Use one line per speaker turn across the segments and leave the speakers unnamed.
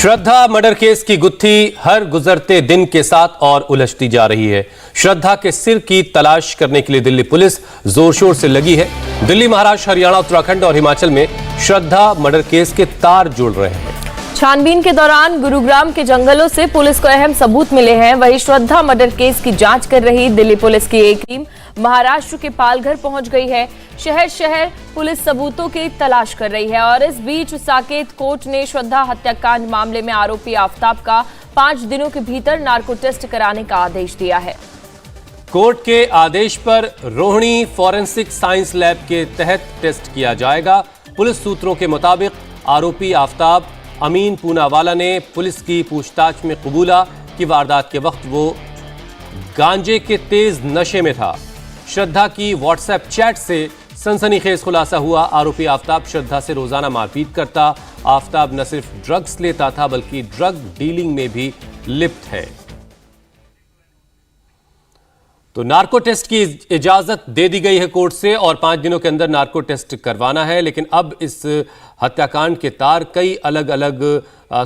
श्रद्धा murder case की गुत्थी हर गुजरते दिन के साथ और उलझती जा रही है। श्रद्धा के सिर की तलाश करने के लिए दिल्ली पुलिस जोर शोर से लगी है। दिल्ली, महाराष्ट्र, हरियाणा, उत्तराखंड और हिमाचल में श्रद्धा मर्डर केस के तार जुड़ रहे हैं।
छानबीन के दौरान गुरुग्राम के जंगलों से पुलिस को अहम सबूत मिले हैं। वहीं श्रद्धा मर्डर केस की जांच कर रही दिल्ली पुलिस की एक टीम महाराष्ट्र के पालघर पहुंच गई है। शहर शहर पुलिस सबूतों की तलाश कर रही है और इस बीच साकेत कोर्ट ने श्रद्धा हत्याकांड मामले में आरोपी आफताब का 5 दिनों के भीतर नार्को टेस्ट कराने का आदेश दिया है।
कोर्ट के आदेश पर रोहिणी फॉरेंसिक साइंस लैब के तहत टेस्ट किया जाएगा। पुलिस सूत्रों के मुताबिक आरोपी आफताब अमीन पूनावाला ने पुलिस की पूछताछ में कबूला कि वारदात के वक्त वो गांजे के तेज नशे में था। श्रद्धा की व्हाट्सएप चैट से सनसनीखेज खुलासा हुआ। आरोपी आफताब श्रद्धा से रोजाना मारपीट करता। आफताब न सिर्फ ड्रग्स लेता था बल्कि ड्रग डीलिंग में भी लिप्त है। तो नार्को टेस्ट की इजाजत दे दी गई है कोर्ट से और 5 दिनों के अंदर नार्को टेस्ट करवाना है। लेकिन अब इस हत्याकांड के तार कई अलग अलग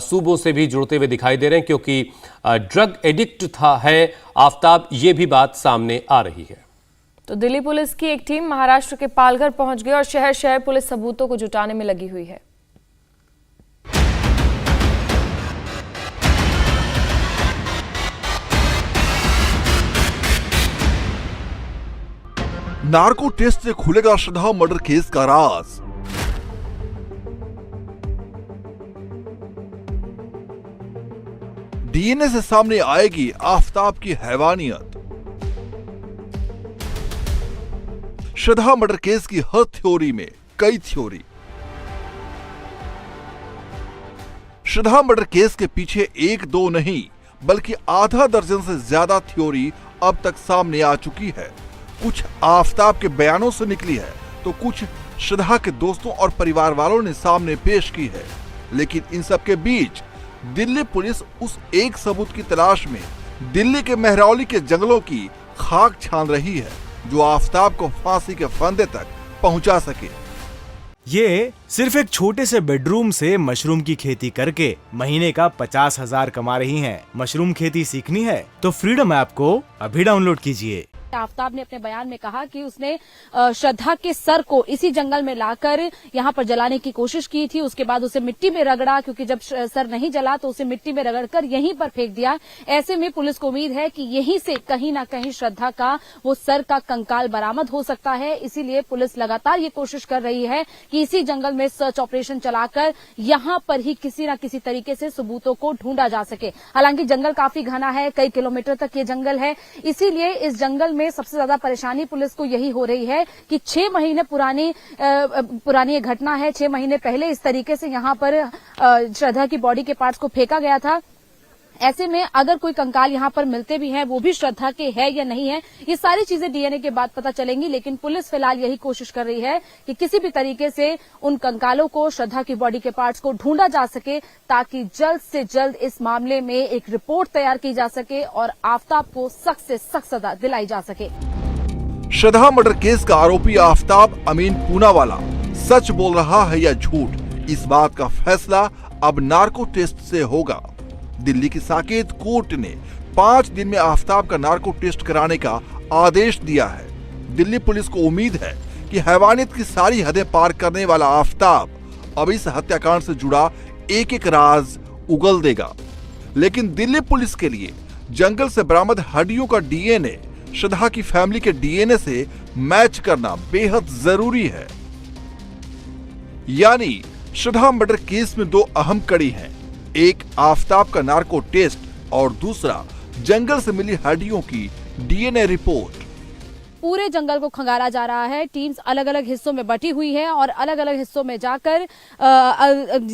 सूबों से भी जुड़ते हुए दिखाई दे रहे हैं, क्योंकि ड्रग एडिक्ट है आफताब, ये भी बात सामने आ रही है।
तो दिल्ली पुलिस की एक टीम महाराष्ट्र के पालघर पहुंच गई और शहर शहर पुलिस सबूतों को जुटाने में लगी हुई है।
नार्को टेस्ट से खुलेगा श्रद्धा मर्डर केस का राज। डीएनए से सामने आएगी आफताब की हैवानियत। श्रद्धा मर्डर केस की हर थ्योरी में कई थ्योरी। श्रद्धा मर्डर केस के पीछे 1-2 नहीं बल्कि आधा दर्जन से ज्यादा थ्योरी अब तक सामने आ चुकी है। कुछ आफताब के बयानों से निकली है तो कुछ श्रद्धा के दोस्तों और परिवार वालों ने सामने पेश की है। लेकिन इन सब के बीच दिल्ली पुलिस उस एक सबूत की तलाश में दिल्ली के महरौली के जंगलों की खाक छान रही है जो आफताब को फांसी के फंदे तक पहुंचा सके।
ये सिर्फ एक छोटे से बेडरूम से मशरूम की खेती करके महीने का 50,000 कमा रही हैं। मशरूम खेती सीखनी है तो फ्रीडम ऐप को अभी डाउनलोड कीजिए।
आफताब ने अपने बयान में कहा कि उसने श्रद्धा के सर को इसी जंगल में लाकर यहां पर जलाने की कोशिश की थी। उसके बाद उसे मिट्टी में रगड़ा, क्योंकि जब सर नहीं जला तो उसे मिट्टी में रगड़कर यहीं पर फेंक दिया। ऐसे में पुलिस को उम्मीद है कि यहीं से कहीं ना कहीं श्रद्धा का वो सर का कंकाल बरामद हो सकता है। इसीलिए पुलिस लगातार ये कोशिश कर रही है कि इसी जंगल में सर्च ऑपरेशन चलाकर यहां पर ही किसी न किसी तरीके से सबूतों को ढूंढा जा सके। हालांकि जंगल काफी घना है, कई किलोमीटर तक ये जंगल है। इसीलिए इस जंगल में सबसे ज्यादा परेशानी पुलिस को यही हो रही है कि 6 महीने पुरानी ये घटना है। 6 महीने पहले इस तरीके से यहां पर श्रद्धा की बॉडी के पार्ट्स को फेंका गया था। ऐसे में अगर कोई कंकाल यहां पर मिलते भी हैं वो भी श्रद्धा के है या नहीं है, ये सारी चीजें डीएनए के बाद पता चलेंगी। लेकिन पुलिस फिलहाल यही कोशिश कर रही है कि किसी भी तरीके से उन कंकालों को, श्रद्धा की बॉडी के पार्ट्स को ढूंढा जा सके ताकि जल्द से जल्द इस मामले में एक रिपोर्ट तैयार की जा सके और आफताब को सख्त से सख्त सजा दिलाई जा सके।
श्रद्धा मर्डर केस का आरोपी आफताब अमीन पूनावाला सच बोल रहा है या झूठ, इस बात का फैसला अब नार्को टेस्ट से होगा। दिल्ली की साकेत कोर्ट ने 5 दिन में आफताब का नार्को टेस्ट कराने का आदेश दिया है। दिल्ली पुलिस को उम्मीद है कि हैवानियत की सारी हदें पार करने वाला आफताब अब इस हत्याकांड से जुड़ा एक-एक राज उगल देगा। लेकिन दिल्ली पुलिस के लिए जंगल से बरामद हड्डियों का डीएनए श्रद्धा की फैमिली के डीएनए से मैच करना बेहद जरूरी है। यानी श्रद्धा मर्डर केस में 2 अहम कड़ी हैं, एक आफताब का नार्को टेस्ट और दूसरा जंगल से मिली हड्डियों की डीएनए रिपोर्ट।
पूरे जंगल को खंगाला जा रहा है। टीम्स अलग अलग हिस्सों में बटी हुई है और अलग अलग हिस्सों में जाकर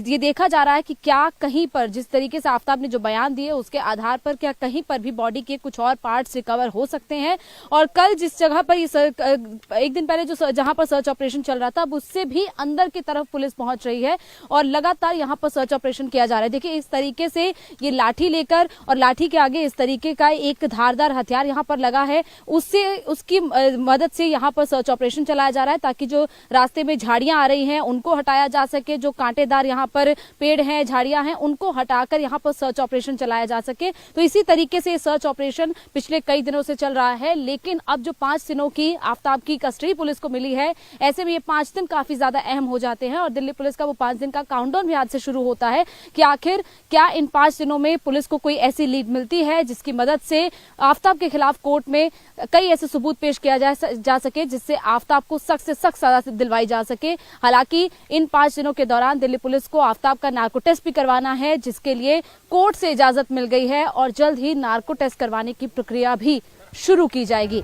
ये देखा जा रहा है कि क्या कहीं पर, जिस तरीके से आफताब ने जो बयान दिए उसके आधार पर, क्या कहीं पर भी बॉडी के कुछ और पार्ट्स रिकवर हो सकते हैं। और कल जिस जगह पर एक दिन पहले जो जहां पर सर्च ऑपरेशन चल रहा था उससे भी अंदर की तरफ पुलिस पहुंच रही है और लगातार यहां पर सर्च ऑपरेशन किया जा रहा है। देखिए इस तरीके से ये लाठी लेकर और लाठी के आगे इस तरीके का एक धारदार हथियार यहां पर लगा है, उससे उसकी मदद से यहाँ पर सर्च ऑपरेशन चलाया जा रहा है, ताकि जो रास्ते में झाड़ियां आ रही हैं उनको हटाया जा सके, जो कांटेदार यहाँ पर पेड़ हैं, झाड़ियां हैं, उनको हटाकर यहाँ पर सर्च ऑपरेशन चलाया जा सके। तो इसी तरीके से सर्च ऑपरेशन पिछले कई दिनों से चल रहा है, लेकिन अब जो 5 दिनों की आफताब की कस्टडी पुलिस को मिली है, ऐसे में ये 5 दिन काफी ज्यादा अहम हो जाते हैं और दिल्ली पुलिस का वो 5 दिन का काउंटडाउन भी आज से शुरू होता है कि आखिर क्या इन 5 दिनों में पुलिस को कोई ऐसी लीड मिलती है जिसकी मदद से आफताब के खिलाफ कोर्ट में कई ऐसे सबूत पेश किया जा सके जिससे आफताब को सख्त से सख्त सजा दिलवाई जा सके। हालांकि इन 5 दिनों के दौरान दिल्ली पुलिस को आफताब का नार्को टेस्ट भी करवाना है, जिसके लिए कोर्ट से इजाजत मिल गई है और जल्द ही नार्को टेस्ट करवाने की प्रक्रिया भी शुरू की जाएगी।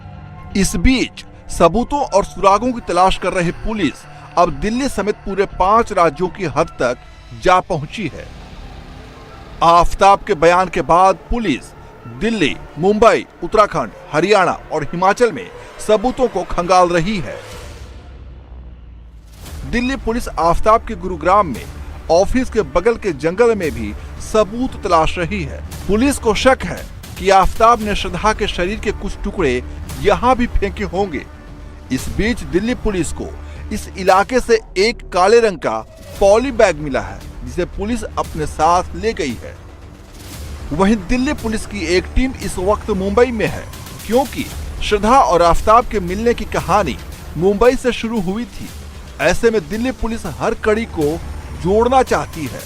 इस बीच सबूतों और सुरागों की तलाश कर रही पुलिस अब दिल्ली समेत पूरे 5 राज्यों की हद तक जा पहुंची है। आफताब के बयान के बाद पुलिस दिल्ली, मुंबई, उत्तराखंड, हरियाणा और हिमाचल में सबूतों को खंगाल रही है। दिल्ली पुलिस आफताब के गुरुग्राम में ऑफिस के बगल के जंगल में भी सबूत तलाश रही है। पुलिस को शक है कि आफताब ने श्रद्धा के शरीर के कुछ टुकड़े यहाँ भी फेंके होंगे। इस बीच दिल्ली पुलिस को इस इलाके से एक काले रंग का पॉली बैग मिला है, जिसे पुलिस अपने साथ ले गई है। वहीं दिल्ली पुलिस की एक टीम इस वक्त मुंबई में है, क्योंकि श्रद्धा और आफताब के मिलने की कहानी मुंबई से शुरू हुई थी। ऐसे में दिल्ली पुलिस हर कड़ी को जोड़ना चाहती है।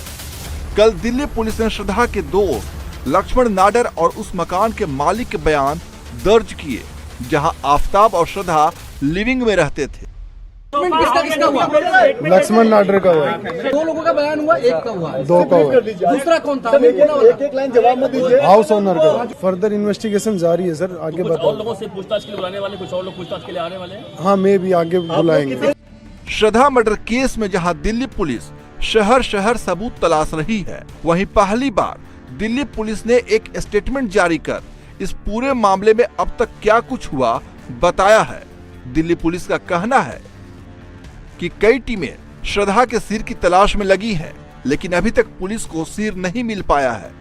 कल दिल्ली पुलिस ने श्रद्धा के दोस्त लक्ष्मण नाडर और उस मकान के मालिक के बयान दर्ज किए, जहां आफताब और श्रद्धा लिविंग में रहते थे।
लक्ष्मण नाडर का हुआ,
2 लोगों का बयान हुआ, 1 का हुआ,
2 का हुआ,
दूसरा कौन था?
एक लाइन जवाब मत दीजिए। हाउस ओनर का। फर्दर इन्वेस्टिगेशन जारी है सर, आगे बताओ।
और लोगों से पूछताछ के लिए बुलाने वाले, कुछ और लोग पूछताछ के लिए आने वाले हैं।
हाँ, मैं भी आगे बुलाएंगे।
श्रद्धा मर्डर केस में जहां दिल्ली पुलिस शहर शहर सबूत तलाश रही है, वहीं पहली बार दिल्ली पुलिस ने एक स्टेटमेंट जारी कर इस पूरे मामले में अब तक क्या कुछ हुआ बताया है। दिल्ली पुलिस का कहना है कि कई टीमें श्रद्धा के सिर की तलाश में लगी हैं, लेकिन अभी तक पुलिस को सिर नहीं मिल पाया है।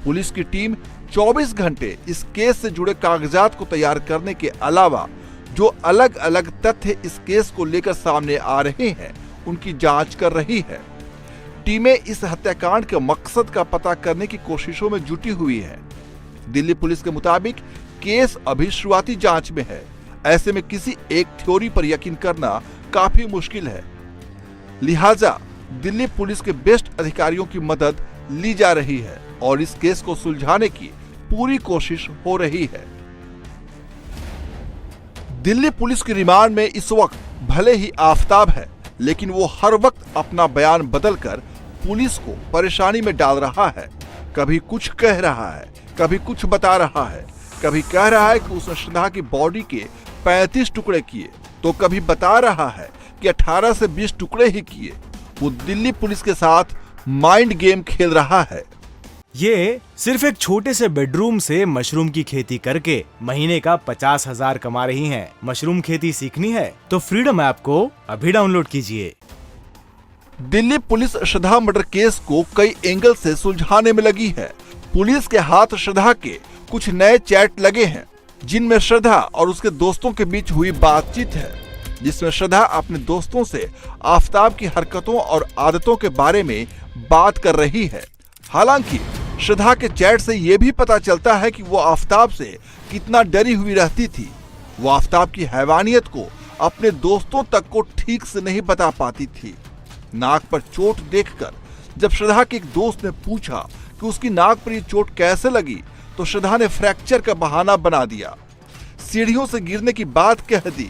पुलिस की टीम 24 घंटे इस केस से जुड़े कागजात को तैयार करने के अलावा जो अलग अलग तथ्य इस केस को लेकर सामने आ रहे हैं, उनकी जांच कर रही है। टीमें इस हत्याकांड के मकसद का पता करने की कोशिशों में जुटी हुई है। दिल्ली पुलिस के मुताबिक केस अभी शुरुआती जांच में है। ऐसे में किसी एक थ्योरी पर यकीन करना काफी मुश्किल है, लिहाजा दिल्ली पुलिस के बेस्ट अधिकारियों की मदद ली जा रही है और इस केस को सुलझाने की पूरी कोशिश हो रही है। दिल्ली पुलिस की रिमांड में इस वक्त भले ही आफताब है, लेकिन वो हर वक्त अपना बयान बदलकर पुलिस को परेशानी में डाल रहा है। कभी कुछ कह रहा है, कभी कुछ बता रहा है, कभी कह रहा है कि उसने श्रद्धा की बॉडी के 35 टुकड़े किए, तो कभी बता रहा है कि 18 से 20 टुकड़े ही किए। वो दिल्ली पुलिस के साथ माइंड गेम खेल रहा है।
ये सिर्फ एक छोटे से बेडरूम से मशरूम की खेती करके महीने का 50,000 कमा रही हैं। मशरूम खेती सीखनी है तो फ्रीडम ऐप को अभी डाउनलोड कीजिए।
दिल्ली पुलिस श्रद्धा मर्डर केस को कई एंगल से सुलझाने में लगी है। पुलिस के हाथ श्रद्धा के कुछ नए चैट लगे हैं, जिनमें श्रद्धा और उसके दोस्तों के बीच हुई बातचीत है, जिसमें श्रद्धा अपने दोस्तों से आफताब की हरकतों और आदतों के बारे में बात कर रही है। हालांकि श्रद्धा के चैट से यह भी पता चलता है कि वो आफताब से कितना डरी हुई रहती थी। वो आफताब की हैवानियत को अपने दोस्तों तक को ठीक से नहीं बता पाती थी। नाक पर चोट देखकर जब श्रद्धा के एक दोस्त ने पूछा कि उसकी नाक पर ये चोट कैसे लगी, तो श्रद्धा ने फ्रैक्चर का बहाना बना दिया, सीढ़ियों से गिरने की बात कह दी।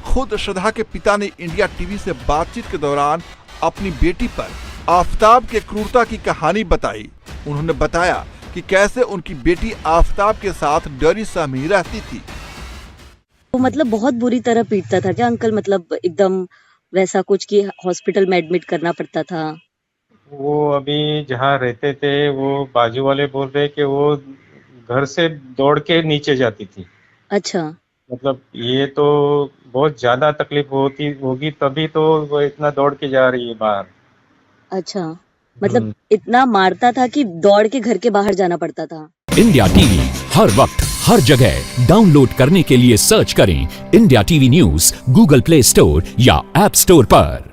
खुद श्रद्धा के पिता ने इंडिया टीवी से बातचीत के दौरान अपनी बेटी पर आफताब के क्रूरता की कहानी बताई। उन्होंने बताया कि कैसे उनकी बेटी आफताब के साथ डरी सहमी रहती थी।
वो मतलब बहुत बुरी तरह पीटता था क्या अंकल? मतलब एकदम वैसा कुछ कि हॉस्पिटल में एडमिट करना पड़ता था।
वो अभी जहाँ रहते थे वो बाजू वाले बोल रहे कि वो घर से दौड़ के नीचे जाती थी।
अच्छा,
मतलब ये तो बहुत ज्यादा तकलीफ होगी तभी तो वो इतना दौड़ के जा रही है बाहर।
अच्छा, मतलब इतना मारता था कि दौड़ के घर के बाहर जाना पड़ता था।
इंडिया टीवी हर वक्त हर जगह डाउनलोड करने के लिए सर्च करें India TV news Google play store या ऐप स्टोर पर।